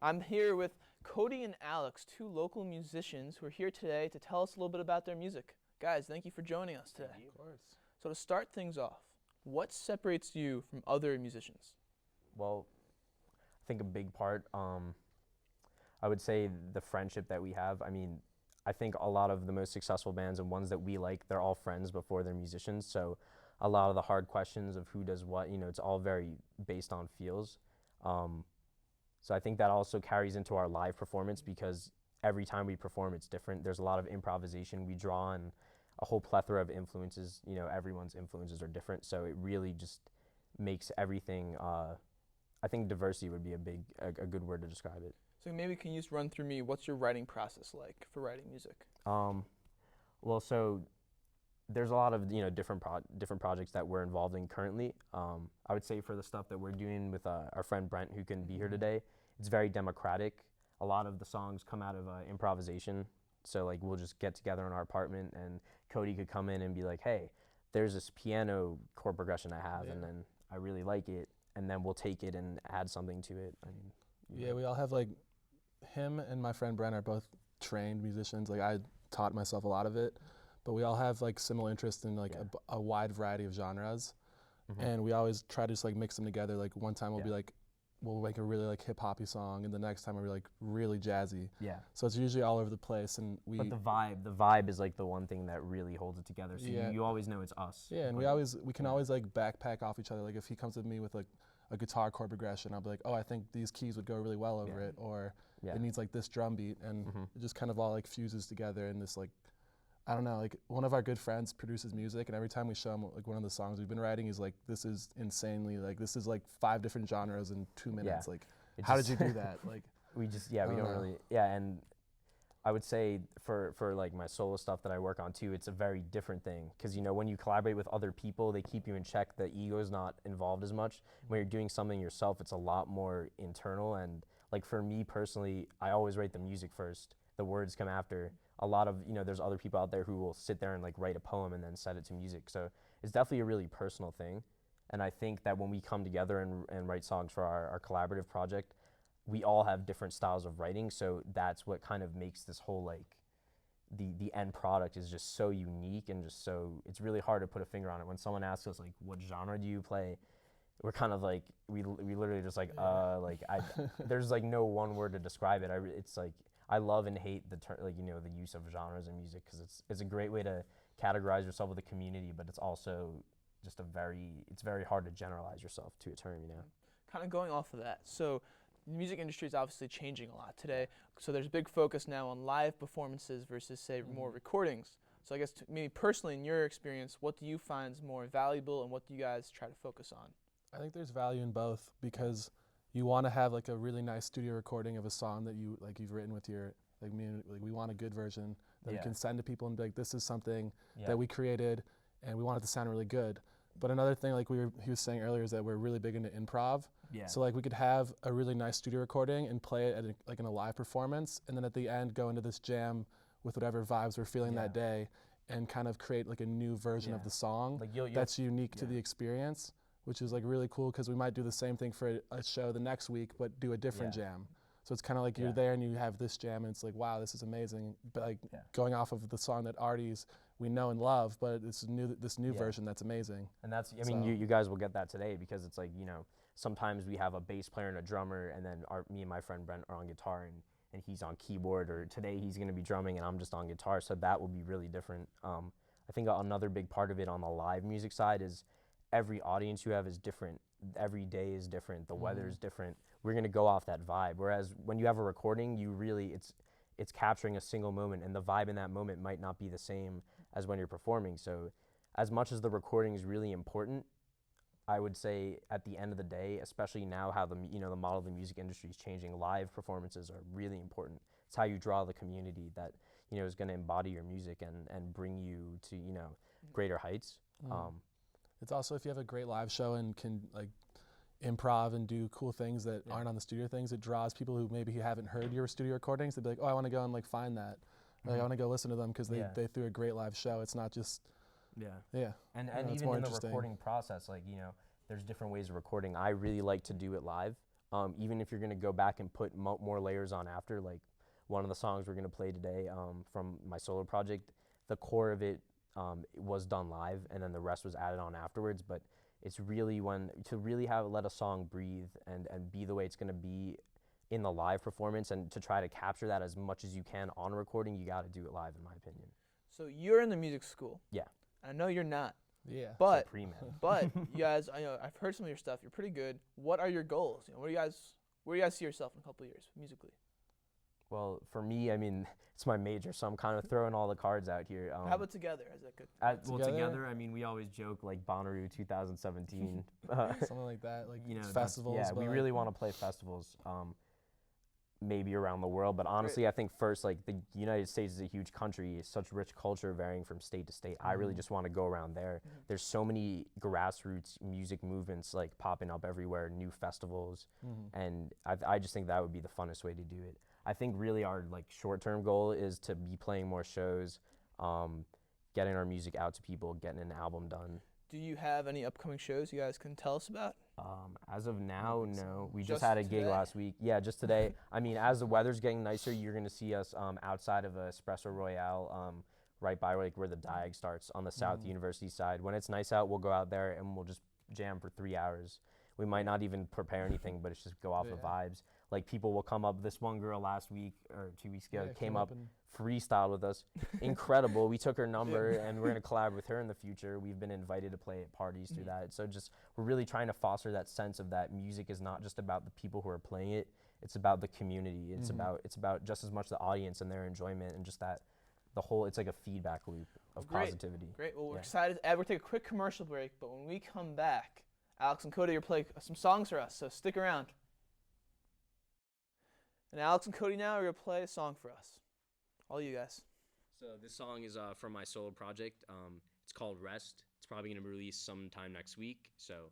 I'm here with Cody and Alex, two local musicians who are here today to tell us a little bit about their music. Guys, thank you for joining us today. Of course. So to start things off, what separates you from other musicians? Well, I think a big part, I would say the friendship that we have. I mean, I think a lot of the most successful bands and ones that we like, they're all friends before they're musicians. So a lot of the hard questions of who does what, it's all very based on feels. So I think that also carries into our live performance because every time we perform, it's different. There's a lot of improvisation. We draw on a whole plethora of influences. Everyone's influences are different. So it really just makes everything, I think diversity would be a good word to describe it. So maybe can you just run through me, what's your writing process like for writing music? Well, so there's a lot of different projects that we're involved in currently. I would say for the stuff that we're doing with our friend Brent, who couldn't be here today, it's very democratic. A lot of the songs come out of improvisation. So like we'll just get together in our apartment, and Cody could come in and be like, "Hey, there's this piano chord progression I have, and then I really like it," and then we'll take it and add something to it. I mean, yeah, we all have him and my friend Brent are both trained musicians. I taught myself a lot of it. But we all have similar interests in a wide variety of genres, and we always try to just mix them together. One time we'll be we'll make a really hip hoppy song, and the next time we'll be really jazzy. Yeah. So it's usually all over the place, and But the vibe is the one thing that really holds it together. So you always know it's us. Yeah, and we can always backpack off each other. If he comes with me with a guitar chord progression, I'll be like, oh, I think these keys would go really well over it, or it needs this drum beat, and it just kind of all fuses together in this I don't know, one of our good friends produces music, and every time we show him one of the songs we've been writing, he's like, this is insanely, this is 5 different genres in 2 minutes. How did you do that? We don't really, and I would say for my solo stuff that I work on too, it's a very different thing. Because when you collaborate with other people, they keep you in check, the ego is not involved as much. When you're doing something yourself, it's a lot more internal, and for me personally, I always write the music first, the words come after. A lot of, there's other people out there who will sit there and write a poem and then set it to music. So it's definitely a really personal thing. And I think that when we come together and write songs for our collaborative project, we all have different styles of writing. So that's what kind of makes this whole the end product is just so unique, and just so, it's really hard to put a finger on it. When someone asks us what genre do you play, we're kind of we literally just there's no one word to describe it. It's I love and hate the term, the use of genres in music, because it's a great way to categorize yourself with a community, but it's also just it's very hard to generalize yourself to a term, Kind of going off of that, so the music industry is obviously changing a lot today, so there's a big focus now on live performances versus, say, more recordings. So I guess maybe personally, in your experience, what do you find is more valuable, and what do you guys try to focus on? I think there's value in both, because you want to have a really nice studio recording of a song that you've written with your we want a good version that we can send to people and be this is something that we created, and we want it to sound really good. But another thing he was saying earlier is that we're really big into improv. Yeah. So we could have a really nice studio recording and play it at in a live performance, and then at the end go into this jam with whatever vibes we're feeling that day, and kind of create a new version of the song that's unique to the experience, which is really cool, because we might do the same thing for a show the next week, but do a different jam. So it's kind of you're there and you have this jam, and it's wow, this is amazing. But going off of the song that we know and love, but it's this new version that's amazing. And that's, I mean, you guys will get that today, because it's sometimes we have a bass player and a drummer, and then me and my friend Brent are on guitar, and he's on keyboard, or today he's going to be drumming and I'm just on guitar. So that will be really different. I think another big part of it on the live music side is every audience you have is different. Every day is different. The weather is different. We're going to go off that vibe. Whereas when you have a recording, it's capturing a single moment, and the vibe in that moment might not be the same as when you're performing. So as much as the recording is really important, I would say at the end of the day, especially now how the model of the music industry is changing, live performances are really important. It's how you draw the community that is going to embody your music and bring you to greater heights. It's also, if you have a great live show and can improv and do cool things that aren't on the studio things, it draws people who maybe haven't heard your studio recordings. They'd be like, oh, I want to go and find that. I want to go listen to them, because they threw a great live show. It's not just and even more in the recording process, there's different ways of recording. I really like to do it live. even if you're going to go back and put more layers on after, like one of the songs we're going to play today from my solo project, the core of it was done live, and then the rest was added on afterwards. But it's really to really let a song breathe and be the way it's going to be in the live performance, and to try to capture that as much as you can on a recording, you got to do it live, in my opinion. So you're in the music school. Yeah. I know you're not. Yeah. But pre-med. but you guys, I know I've heard some of your stuff. You're pretty good. What are your goals? You know, where do you guys see yourself in a couple of years musically? Well, for me, I mean, it's my major, so I'm kind of throwing all the cards out here. How about together? Is that good? Well, together, I mean, we always joke like Bonnaroo 2017. Something like that, like you know, festivals. Yeah, we really want to play festivals, maybe around the world. But honestly, I think first, like the United States is a huge country, such rich culture varying from state to state. I really just want to go around there. There's so many grassroots music movements like popping up everywhere, new festivals, and I just think that would be the funnest way to do it. I think really our like short-term goal is to be playing more shows, getting our music out to people, getting an album done. Do you have any upcoming shows you guys can tell us about? As of now, no. We just Just had a gig today? last week. Yeah, just today. I mean, as the weather's getting nicer, you're going to see us outside of Espresso Royale, right by like where the Diag starts on the South University side. When it's nice out, we'll go out there and we'll just jam for 3 hours. We might not even prepare anything, but it's just go off of vibes. Like people will come up. This one girl last week or 2 weeks ago came up and freestyled with us. Incredible. We took her number and we're going to collab with her in the future. We've been invited to play at parties through that. So just we're really trying to foster that sense of that music is not just about the people who are playing it. It's about the community. It's about just as much the audience and their enjoyment, and just that the whole, it's like a feedback loop of positivity. Great. Well, we're excited. We're going to take a quick commercial break, but when we come back, Alex and Cody are playing some songs for us, so stick around. And Alex and Cody now are going to play a song for us. All you guys. So this song is from my solo project. It's called Rest. It's probably going to release sometime next week, so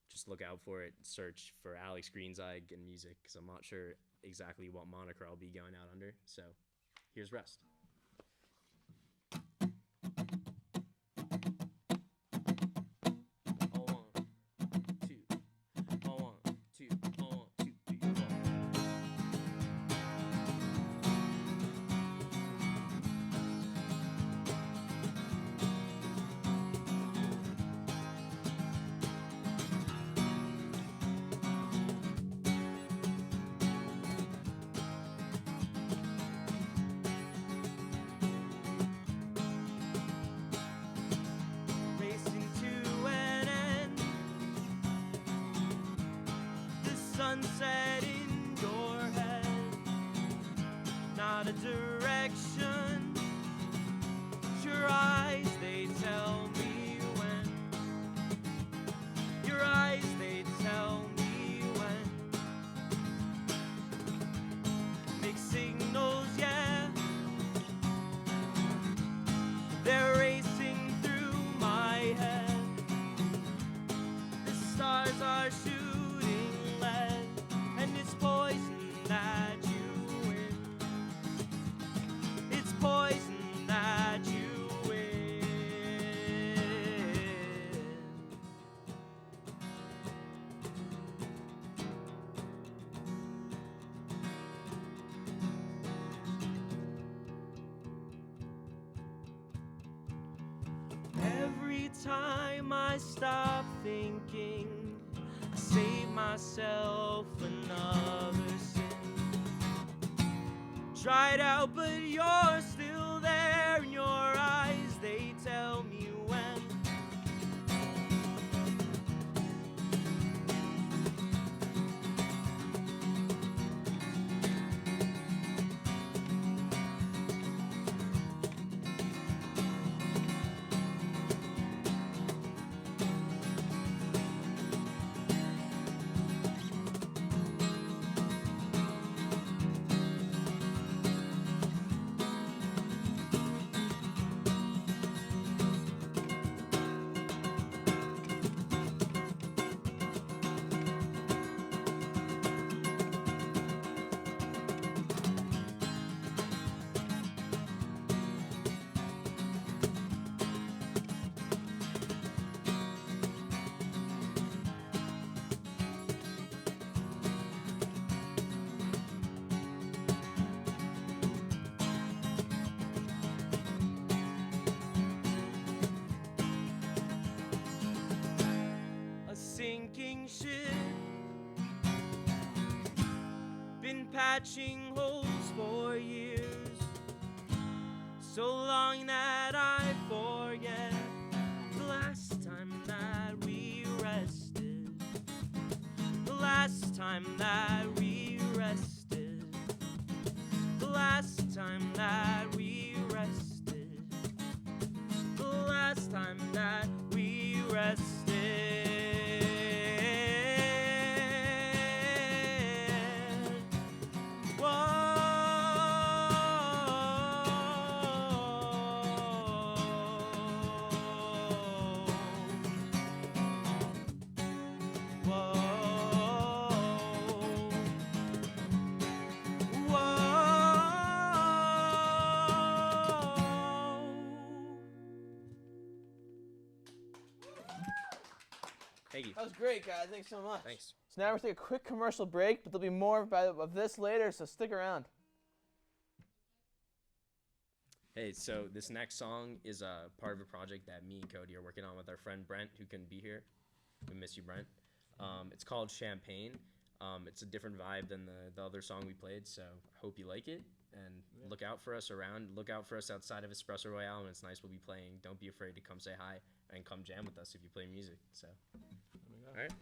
just look out for it. Search for Alex Greenzeig in music, because I'm not sure exactly what moniker I'll be going out under. So here's Rest. Sunset in your head, not a direction. Your eyes, they tell me when. Your eyes, they tell me when. Mixed signals, yeah, they're racing through my head. The stars are shooting. And it's poison that you win. It's poison that you win. Every time I stop thinking, I save myself another sin. Tried out, but you're still there, and your eyes, they tell me when. patching holes for years, so long that I forget the last time that we rested, the last time that we rested, the last time that we rested, the last time that we rested. Thank you. That was great, guys. Thanks so much. Thanks. So now we're going to take a quick commercial break, but there'll be more of this later, so stick around. Hey, so this next song is a part of a project that me and Cody are working on with our friend Brent, who couldn't be here. We miss you, Brent. It's called Champagne. It's a different vibe than the other song we played, so I hope you like it. And look out for us around. Look out for us outside of Espresso Royale, and it's nice we'll be playing. Don't be afraid to come say hi and come jam with us if you play music. So, all right.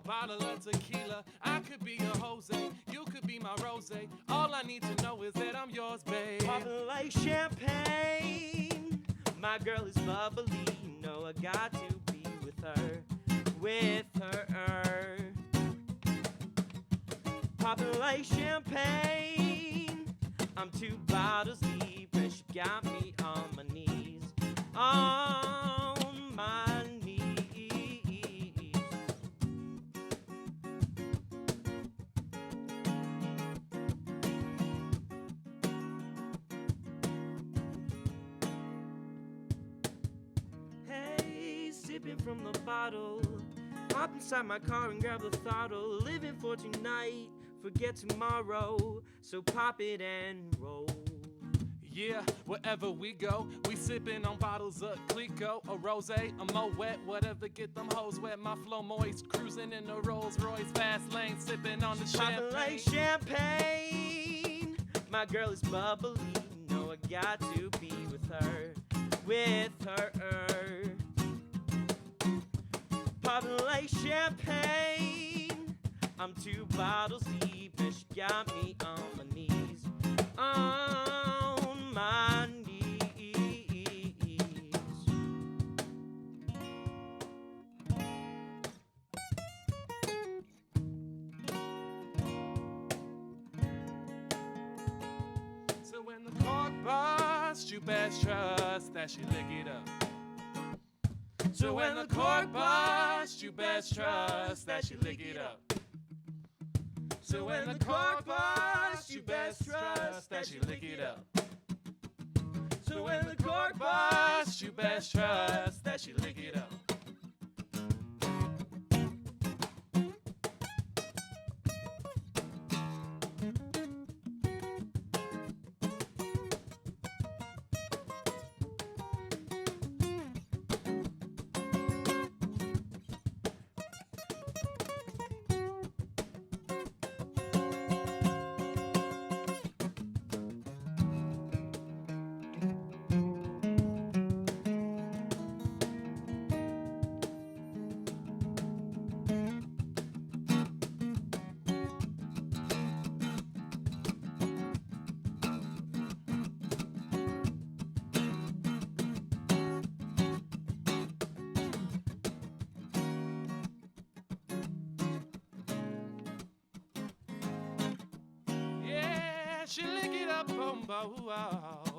Bottle of tequila, I could be your Jose, you could be my rose. All I need to know is that I'm yours, babe. Popping like champagne, my girl is bubbly. You know I got to be with her, with her. Popping like champagne, I'm 2 bottles deep, and she got me on my knees, on my knees. Sipping from the bottle, hop inside my car and grab the throttle. Living for tonight, forget tomorrow. So pop it and roll. Yeah, wherever we go, we sipping on bottles of Clico, a rosé, a Moet, whatever get them hoes wet. My flow moist, cruising in a Rolls Royce fast lane, sipping on the champagne. Popping like champagne, my girl is bubbly. You know I got to be with her, with her. Popping like champagne, I'm 2 bottles deep, and she got me on my knees, on my knees. So when the cork busts, you best trust that she lick it up. So when the cork busts, you best trust that she lick it up. So when the cork busts, you best trust that she lick it up. So when the cork busts, you best trust that she lick it up. She lick it up, boom, boom, oh.